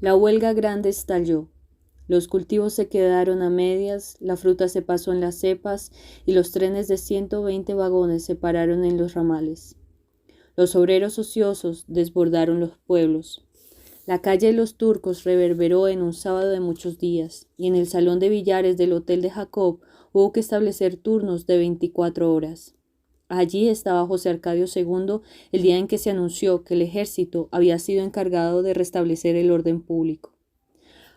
La huelga grande estalló. Los cultivos se quedaron a medias, la fruta se pasó en las cepas y los trenes de 120 vagones se pararon en los ramales. Los obreros ociosos desbordaron los pueblos. La calle de los Turcos reverberó en un sábado de muchos días, y en el salón de billares del hotel de Jacob hubo que establecer turnos de 24 horas. Allí estaba José Arcadio II el día en que se anunció que el ejército había sido encargado de restablecer el orden público.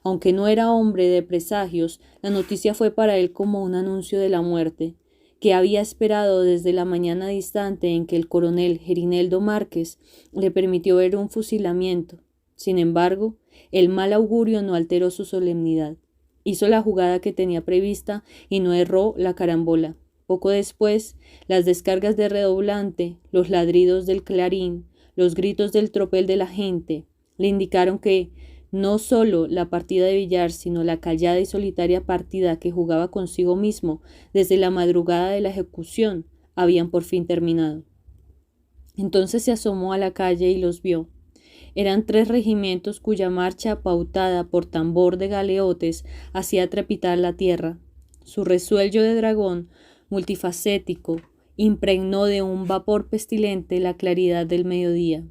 Aunque no era hombre de presagios, la noticia fue para él como un anuncio de la muerte, que había esperado desde la mañana distante en que el coronel Gerineldo Márquez le permitió ver un fusilamiento. Sin embargo, el mal augurio no alteró su solemnidad. Hizo la jugada que tenía prevista y no erró la carambola. Poco después, las descargas de redoblante, los ladridos del clarín, los gritos del tropel de la gente, le indicaron que no solo la partida de billar, sino la callada y solitaria partida que jugaba consigo mismo desde la madrugada de la ejecución habían por fin terminado. Entonces se asomó a la calle y los vio. Eran 3 regimientos cuya marcha, pautada por tambor de galeotes, hacía trepitar la tierra. Su resuello de dragón, multifacético, impregnó de un vapor pestilente la claridad del mediodía.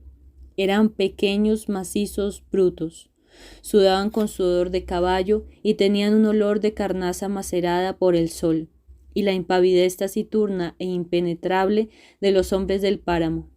Eran pequeños, macizos, brutos. Sudaban con sudor de caballo y tenían un olor de carnaza macerada por el sol, y la impavidez taciturna e impenetrable de los hombres del páramo.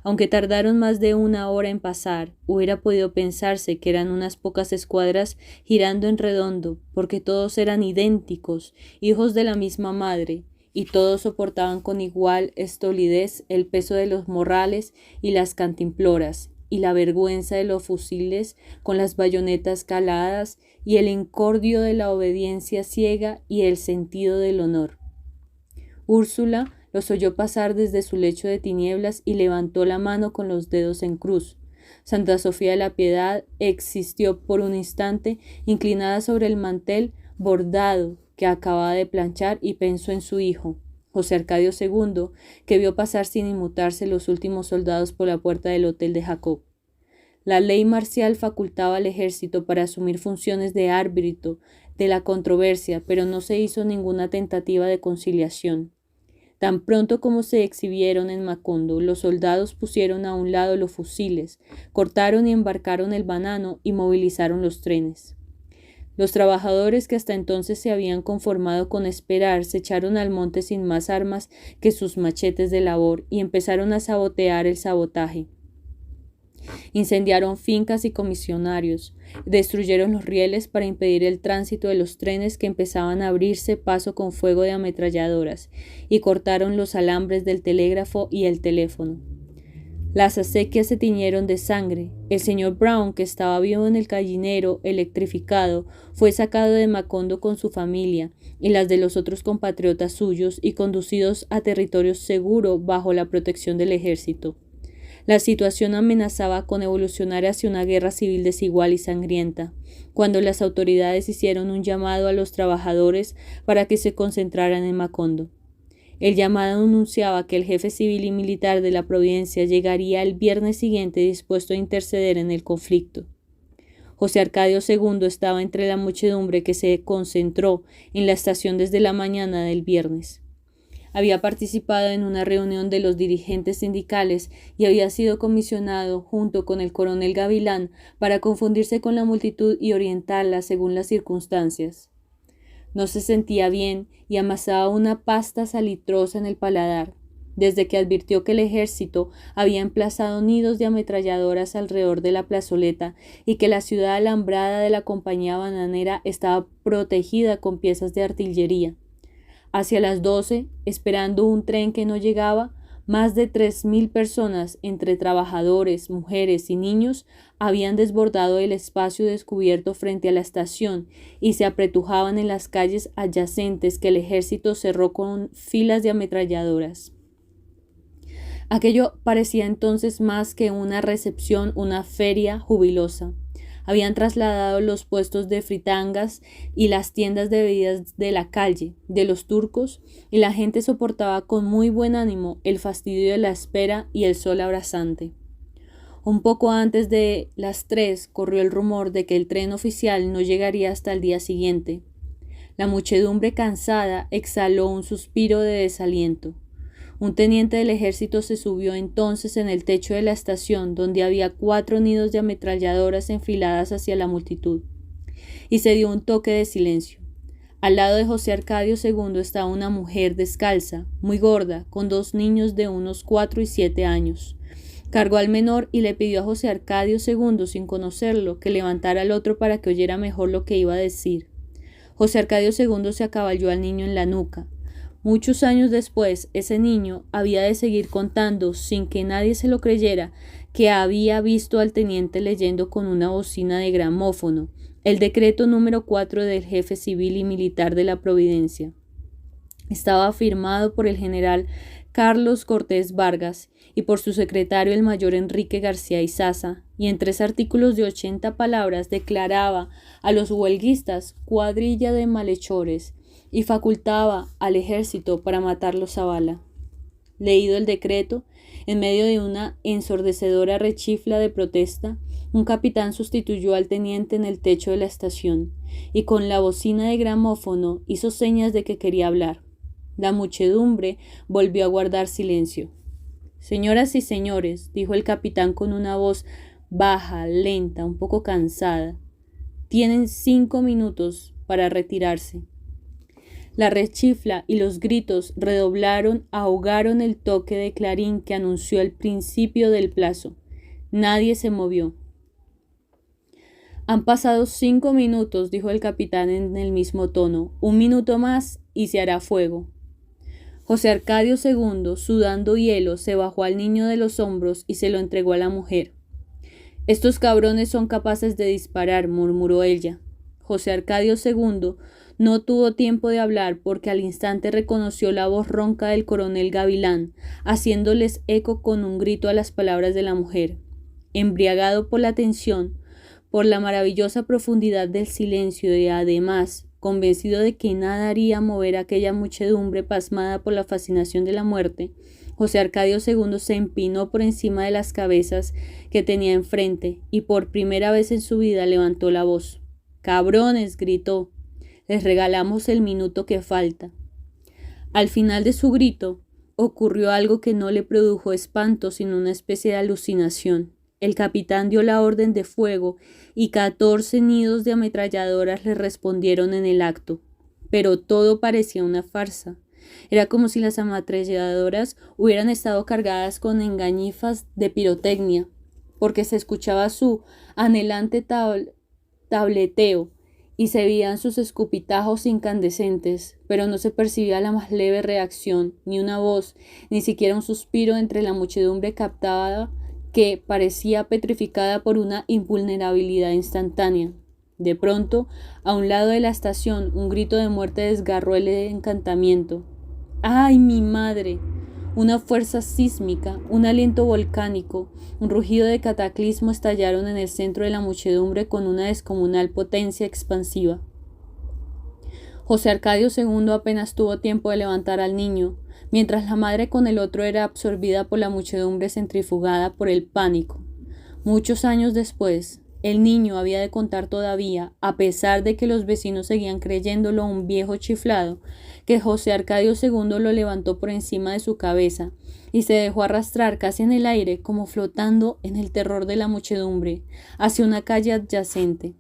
Aunque tardaron más de 1 hora en pasar, hubiera podido pensarse que eran unas pocas escuadras girando en redondo, porque todos eran idénticos, hijos de la misma madre, y todos soportaban con igual estolidez el peso de los morrales y las cantimploras, y la vergüenza de los fusiles con las bayonetas caladas, y el incordio de la obediencia ciega y el sentido del honor. Úrsula los oyó pasar desde su lecho de tinieblas y levantó la mano con los dedos en cruz. Santa Sofía de la Piedad existió por un instante, inclinada sobre el mantel bordado que acababa de planchar, y pensó en su hijo, José Arcadio II, que vio pasar sin inmutarse los últimos soldados por la puerta del hotel de Jacob. La ley marcial facultaba al ejército para asumir funciones de árbitro de la controversia, pero no se hizo ninguna tentativa de conciliación. Tan pronto como se exhibieron en Macondo, los soldados pusieron a un lado los fusiles, cortaron y embarcaron el banano y movilizaron los trenes. Los trabajadores que hasta entonces se habían conformado con esperar se echaron al monte sin más armas que sus machetes de labor y empezaron a sabotear el sabotaje. Incendiaron fincas y comisionarios, destruyeron los rieles para impedir el tránsito de los trenes que empezaban a abrirse paso con fuego de ametralladoras, y cortaron los alambres del telégrafo y el teléfono. Las acequias se tiñeron de sangre. El señor Brown, que estaba vivo en el gallinero electrificado, fue sacado de Macondo con su familia y las de los otros compatriotas suyos y conducidos a territorio seguro bajo la protección del ejército. La situación amenazaba con evolucionar hacia una guerra civil desigual y sangrienta, cuando las autoridades hicieron un llamado a los trabajadores para que se concentraran en Macondo. El llamado anunciaba que el jefe civil y militar de la Providencia llegaría el viernes siguiente dispuesto a interceder en el conflicto. José Arcadio II estaba entre la muchedumbre que se concentró en la estación desde la mañana del viernes. Había participado en una reunión de los dirigentes sindicales y había sido comisionado junto con el coronel Gavilán para confundirse con la multitud y orientarla según las circunstancias. No se sentía bien y amasaba una pasta salitrosa en el paladar, desde que advirtió que el ejército había emplazado nidos de ametralladoras alrededor de la plazoleta y que la ciudad alambrada de la compañía bananera estaba protegida con piezas de artillería. Hacia las 12, esperando un tren que no llegaba, más de 3.000 personas, entre trabajadores, mujeres y niños, habían desbordado el espacio descubierto frente a la estación y se apretujaban en las calles adyacentes que el ejército cerró con filas de ametralladoras. Aquello parecía entonces más que una recepción, una feria jubilosa. Habían trasladado los puestos de fritangas y las tiendas de bebidas de la calle, de los turcos, y la gente soportaba con muy buen ánimo el fastidio de la espera y el sol abrasante. Un poco antes de las 3 corrió el rumor de que el tren oficial no llegaría hasta el día siguiente. La muchedumbre cansada exhaló un suspiro de desaliento. Un teniente del ejército se subió entonces en el techo de la estación, donde había 4 nidos de ametralladoras enfiladas hacia la multitud, y se dio un toque de silencio. Al lado de José Arcadio II estaba una mujer descalza, muy gorda, con 2 niños de unos 4 y 7 años. Cargó al menor y le pidió a José Arcadio II, sin conocerlo, que levantara al otro para que oyera mejor lo que iba a decir. José Arcadio II se acaballó al niño en la nuca. Muchos años después, ese niño había de seguir contando, sin que nadie se lo creyera, que había visto al teniente leyendo con una bocina de gramófono el decreto número 4 del jefe civil y militar de la Providencia. Estaba firmado por el general Carlos Cortés Vargas y por su secretario el mayor Enrique García Izaza, y en 3 artículos de 80 palabras declaraba a los huelguistas cuadrilla de malhechores y facultaba al ejército para matarlos a bala. Leído el decreto, en medio de una ensordecedora rechifla de protesta, un capitán sustituyó al teniente en el techo de la estación y con la bocina de gramófono hizo señas de que quería hablar. La muchedumbre volvió a guardar silencio. «Señoras y señores», dijo el capitán con una voz baja, lenta, un poco cansada, «tienen 5 minutos para retirarse». La rechifla y los gritos redoblaron, ahogaron el toque de clarín que anunció el principio del plazo. Nadie se movió. «Han pasado 5 minutos», dijo el capitán en el mismo tono. «1 minuto más y se hará fuego». José Arcadio II, sudando hielo, se bajó al niño de los hombros y se lo entregó a la mujer. «Estos cabrones son capaces de disparar», murmuró ella. José Arcadio II no tuvo tiempo de hablar porque al instante reconoció la voz ronca del coronel Gavilán, haciéndoles eco con un grito a las palabras de la mujer. Embriagado por la tensión, por la maravillosa profundidad del silencio y además convencido de que nada haría mover a aquella muchedumbre pasmada por la fascinación de la muerte, José Arcadio II se empinó por encima de las cabezas que tenía enfrente y por primera vez en su vida levantó la voz. «¡Cabrones!», gritó. «Les regalamos el minuto que falta». Al final de su grito ocurrió algo que no le produjo espanto sino una especie de alucinación. El capitán dio la orden de fuego y 14 nidos de ametralladoras le respondieron en el acto. Pero todo parecía una farsa. Era como si las ametralladoras hubieran estado cargadas con engañifas de pirotecnia, porque se escuchaba su anhelante tableteo y se veían sus escupitajos incandescentes, pero no se percibía la más leve reacción, ni una voz, ni siquiera un suspiro entre la muchedumbre captada que parecía petrificada por una invulnerabilidad instantánea. De pronto, a un lado de la estación, un grito de muerte desgarró el encantamiento. ¡Ay, mi madre! Una fuerza sísmica, un aliento volcánico, un rugido de cataclismo estallaron en el centro de la muchedumbre con una descomunal potencia expansiva. José Arcadio II apenas tuvo tiempo de levantar al niño, mientras la madre con el otro era absorbida por la muchedumbre centrifugada por el pánico. Muchos años después, el niño había de contar todavía, a pesar de que los vecinos seguían creyéndolo un viejo chiflado, que José Arcadio II lo levantó por encima de su cabeza y se dejó arrastrar casi en el aire, como flotando en el terror de la muchedumbre, hacia una calle adyacente.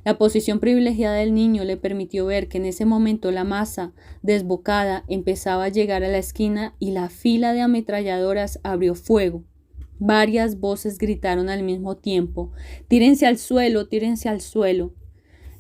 La posición privilegiada del niño le permitió ver que en ese momento la masa, desbocada, empezaba a llegar a la esquina y la fila de ametralladoras abrió fuego. Varias voces gritaron al mismo tiempo: «¡Tírense al suelo! ¡Tírense al suelo!».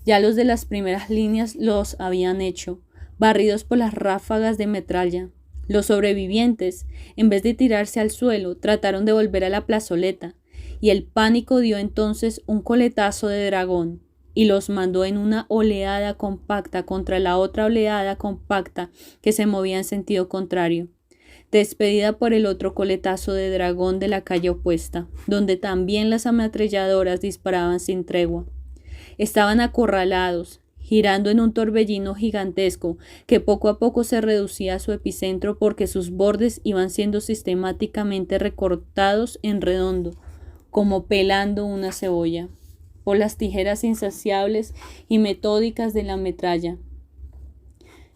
Ya los de las primeras líneas los habían hecho, barridos por las ráfagas de metralla. Los sobrevivientes, en vez de tirarse al suelo, trataron de volver a la plazoleta, y el pánico dio entonces un coletazo de dragón y los mandó en una oleada compacta contra la otra oleada compacta que se movía en sentido contrario, despedida por el otro coletazo de dragón de la calle opuesta, donde también las ametralladoras disparaban sin tregua. Estaban acorralados, girando en un torbellino gigantesco que poco a poco se reducía a su epicentro porque sus bordes iban siendo sistemáticamente recortados en redondo, como pelando una cebolla, por las tijeras insaciables y metódicas de la metralla.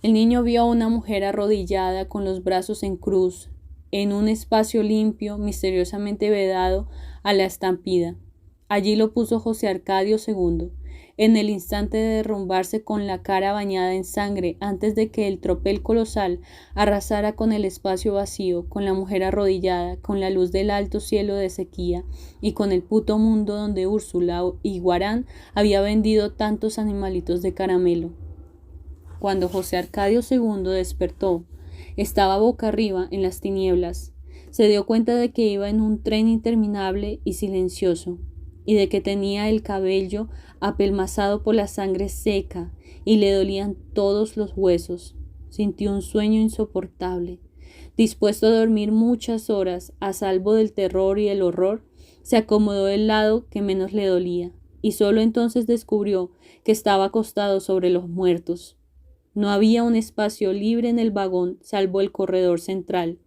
El niño vio a una mujer arrodillada con los brazos en cruz, en un espacio limpio, misteriosamente vedado a la estampida. Allí lo puso José Arcadio II, en el instante de derrumbarse con la cara bañada en sangre antes de que el tropel colosal arrasara con el espacio vacío, con la mujer arrodillada, con la luz del alto cielo de sequía y con el puto mundo donde Úrsula y Guarán había vendido tantos animalitos de caramelo. Cuando José Arcadio II despertó, estaba boca arriba en las tinieblas. Se dio cuenta de que iba en un tren interminable y silencioso, y de que tenía el cabello apelmazado por la sangre seca y le dolían todos los huesos. Sintió un sueño insoportable. Dispuesto a dormir muchas horas, a salvo del terror y el horror, se acomodó del lado que menos le dolía, y solo entonces descubrió que estaba acostado sobre los muertos. No había un espacio libre en el vagón salvo el corredor central.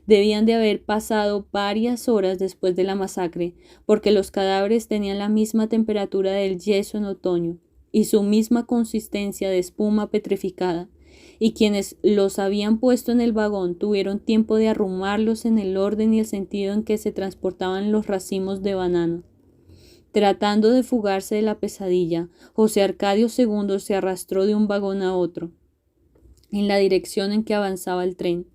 Debían de haber pasado varias horas después de la masacre, porque los cadáveres tenían la misma temperatura del yeso en otoño y su misma consistencia de espuma petrificada, y quienes los habían puesto en el vagón tuvieron tiempo de arrumarlos en el orden y el sentido en que se transportaban los racimos de banano. Tratando de fugarse de la pesadilla, José Arcadio II se arrastró de un vagón a otro, en la dirección en que avanzaba el tren,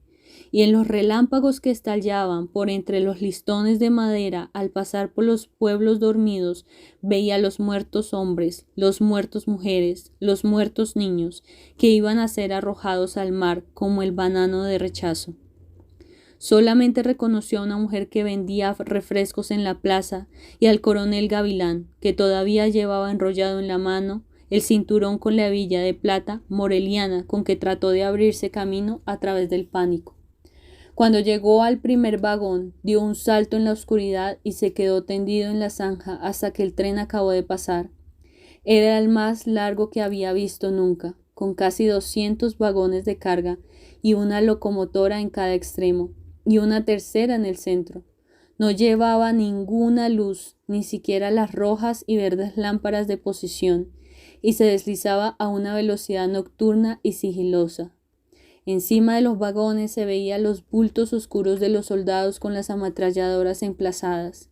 y en los relámpagos que estallaban por entre los listones de madera al pasar por los pueblos dormidos, veía los muertos hombres, los muertos mujeres, los muertos niños, que iban a ser arrojados al mar como el banano de rechazo. Solamente reconoció a una mujer que vendía refrescos en la plaza y al coronel Gavilán, que todavía llevaba enrollado en la mano el cinturón con la hebilla de plata moreliana con que trató de abrirse camino a través del pánico. Cuando llegó al primer vagón, dio un salto en la oscuridad y se quedó tendido en la zanja hasta que el tren acabó de pasar. Era el más largo que había visto nunca, con casi 200 vagones de carga y una locomotora en cada extremo, y una tercera en el centro. No llevaba ninguna luz, ni siquiera las rojas y verdes lámparas de posición, y se deslizaba a una velocidad nocturna y sigilosa. Encima de los vagones se veían los bultos oscuros de los soldados con las ametralladoras emplazadas.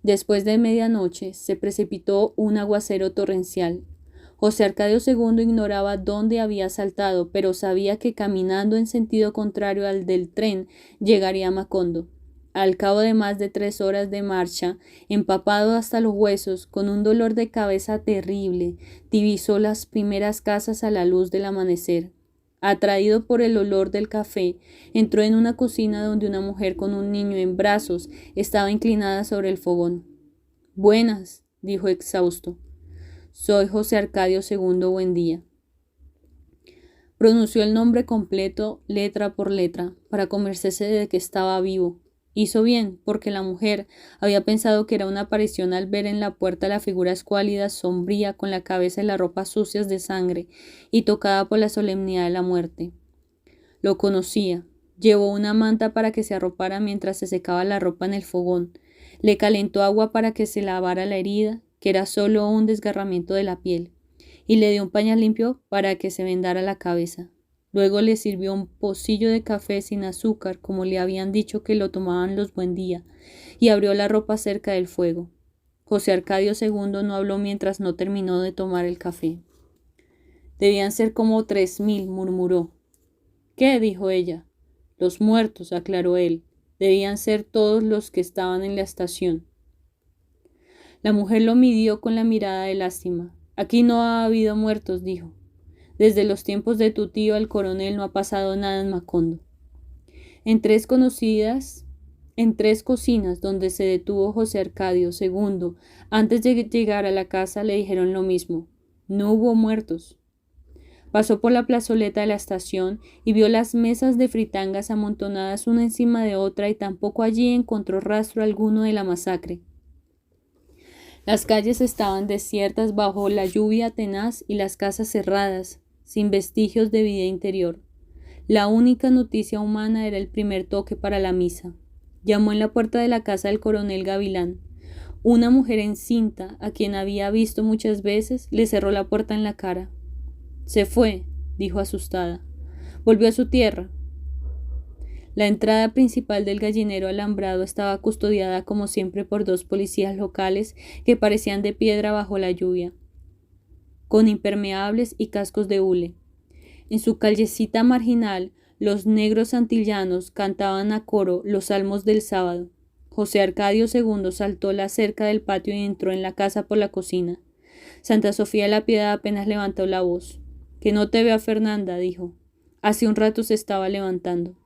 Después de medianoche se precipitó un aguacero torrencial. José Arcadio II ignoraba dónde había saltado, pero sabía que caminando en sentido contrario al del tren llegaría a Macondo. Al cabo de más de 3 horas de marcha, empapado hasta los huesos, con un dolor de cabeza terrible, divisó las primeras casas a la luz del amanecer. Atraído por el olor del café, entró en una cocina donde una mujer con un niño en brazos estaba inclinada sobre el fogón. «Buenas», dijo exhausto. «Soy José Arcadio II Buendía». Pronunció el nombre completo letra por letra, para convencerse de que estaba vivo. Hizo bien, porque la mujer había pensado que era una aparición al ver en la puerta la figura escuálida, sombría, con la cabeza y las ropas sucias de sangre y tocada por la solemnidad de la muerte. Lo conocía. Llevó una manta para que se arropara mientras se secaba la ropa en el fogón. Le calentó agua para que se lavara la herida, que era solo un desgarramiento de la piel, y le dio un pañal limpio para que se vendara la cabeza. Luego le sirvió un pocillo de café sin azúcar, como le habían dicho que lo tomaban los Buendía, y abrió la ropa cerca del fuego. José Arcadio II no habló mientras no terminó de tomar el café. «Debían ser como 3000», murmuró. «¿Qué?», dijo ella. «Los muertos», aclaró él. «Debían ser todos los que estaban en la estación». La mujer lo midió con la mirada de lástima. «Aquí no ha habido muertos», dijo. «Desde los tiempos de tu tío el coronel no ha pasado nada en Macondo». En tres cocinas donde se detuvo José Arcadio II, antes de llegar a la casa, le dijeron lo mismo. No hubo muertos. Pasó por la plazoleta de la estación y vio las mesas de fritangas amontonadas una encima de otra, y tampoco allí encontró rastro alguno de la masacre. Las calles estaban desiertas bajo la lluvia tenaz y las casas cerradas, sin vestigios de vida interior. La única noticia humana era el primer toque para la misa. Llamó en la puerta de la casa del coronel Gavilán. Una mujer encinta, a quien había visto muchas veces, le cerró la puerta en la cara. Se fue, dijo asustada. Volvió a su tierra. La entrada principal del gallinero alambrado estaba custodiada como siempre por 2 policías locales que parecían de piedra bajo la lluvia, con impermeables y cascos de hule. En su callecita marginal, los negros antillanos cantaban a coro los salmos del sábado. José Arcadio II saltó la cerca del patio y entró en la casa por la cocina. Santa Sofía la Piedad apenas levantó la voz. Que no te vea Fernanda, dijo. Hace un rato se estaba levantando.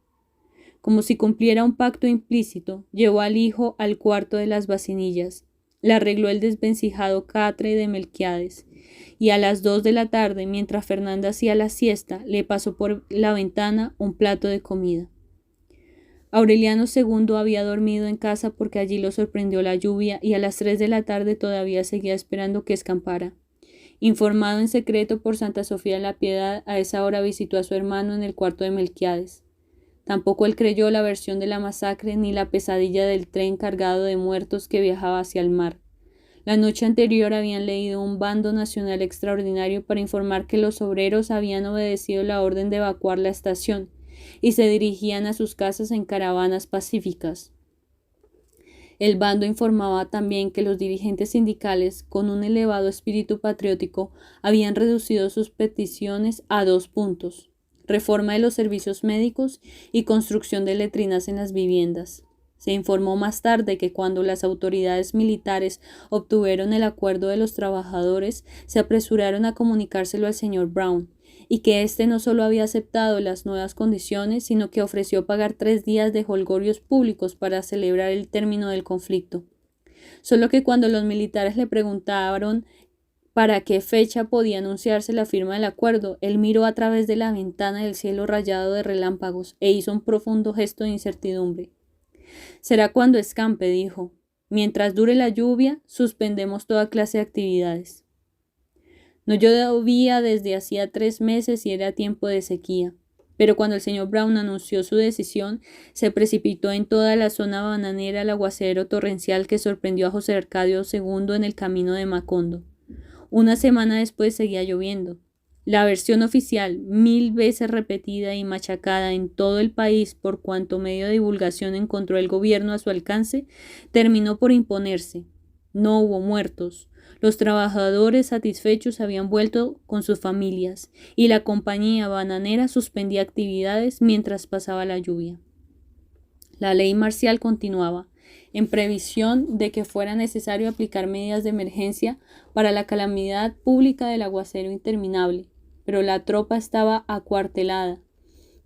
Como si cumpliera un pacto implícito, llevó al hijo al cuarto de las vacinillas, le arregló el desvencijado catre de Melquiades, y a las 2 de la tarde, mientras Fernanda hacía la siesta, le pasó por la ventana un plato de comida. Aureliano II había dormido en casa porque allí lo sorprendió la lluvia y a las 3 de la tarde todavía seguía esperando que escampara. Informado en secreto por Santa Sofía la Piedad, a esa hora visitó a su hermano en el cuarto de Melquiades. Tampoco él creyó la versión de la masacre ni la pesadilla del tren cargado de muertos que viajaba hacia el mar. La noche anterior habían leído un bando nacional extraordinario para informar que los obreros habían obedecido la orden de evacuar la estación y se dirigían a sus casas en caravanas pacíficas. El bando informaba también que los dirigentes sindicales, con un elevado espíritu patriótico, habían reducido sus peticiones a 2 puntos: reforma de los servicios médicos y construcción de letrinas en las viviendas. Se informó más tarde que cuando las autoridades militares obtuvieron el acuerdo de los trabajadores, se apresuraron a comunicárselo al señor Brown, y que éste no solo había aceptado las nuevas condiciones, sino que ofreció pagar 3 días de jolgorios públicos para celebrar el término del conflicto. Solo que cuando los militares le preguntaron para qué fecha podía anunciarse la firma del acuerdo, él miró a través de la ventana del cielo rayado de relámpagos e hizo un profundo gesto de incertidumbre. Será cuando escampe, dijo. Mientras dure la lluvia, suspendemos toda clase de actividades. No llovía desde hacía 3 meses y era tiempo de sequía. Pero cuando el señor Brown anunció su decisión, se precipitó en toda la zona bananera el aguacero torrencial que sorprendió a José Arcadio II en el camino de Macondo. Una semana después seguía lloviendo. La versión oficial, 1000 veces repetida y machacada en todo el país por cuanto medio de divulgación encontró el gobierno a su alcance, terminó por imponerse. No hubo muertos. Los trabajadores satisfechos habían vuelto con sus familias y la compañía bananera suspendía actividades mientras pasaba la lluvia. La ley marcial continuaba, en previsión de que fuera necesario aplicar medidas de emergencia para la calamidad pública del aguacero interminable, pero la tropa estaba acuartelada.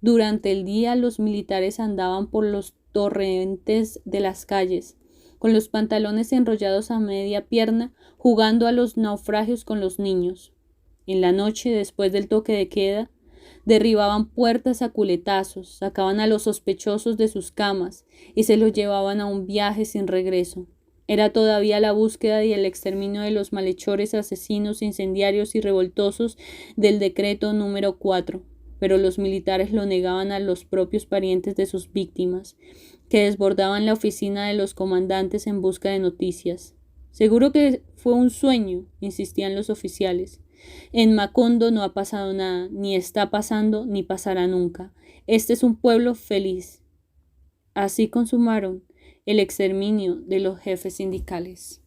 Durante el día los militares andaban por los torrentes de las calles, con los pantalones enrollados a media pierna, jugando a los naufragios con los niños. En la noche, después del toque de queda, derribaban puertas a culetazos, sacaban a los sospechosos de sus camas y se los llevaban a un viaje sin regreso. Era todavía la búsqueda y el exterminio de los malhechores, asesinos, incendiarios y revoltosos del decreto número 4, pero los militares lo negaban a los propios parientes de sus víctimas, que desbordaban la oficina de los comandantes en busca de noticias. Seguro que fue un sueño, insistían los oficiales. En Macondo no ha pasado nada, ni está pasando, ni pasará nunca. Este es un pueblo feliz. Así consumaron el exterminio de los jefes sindicales.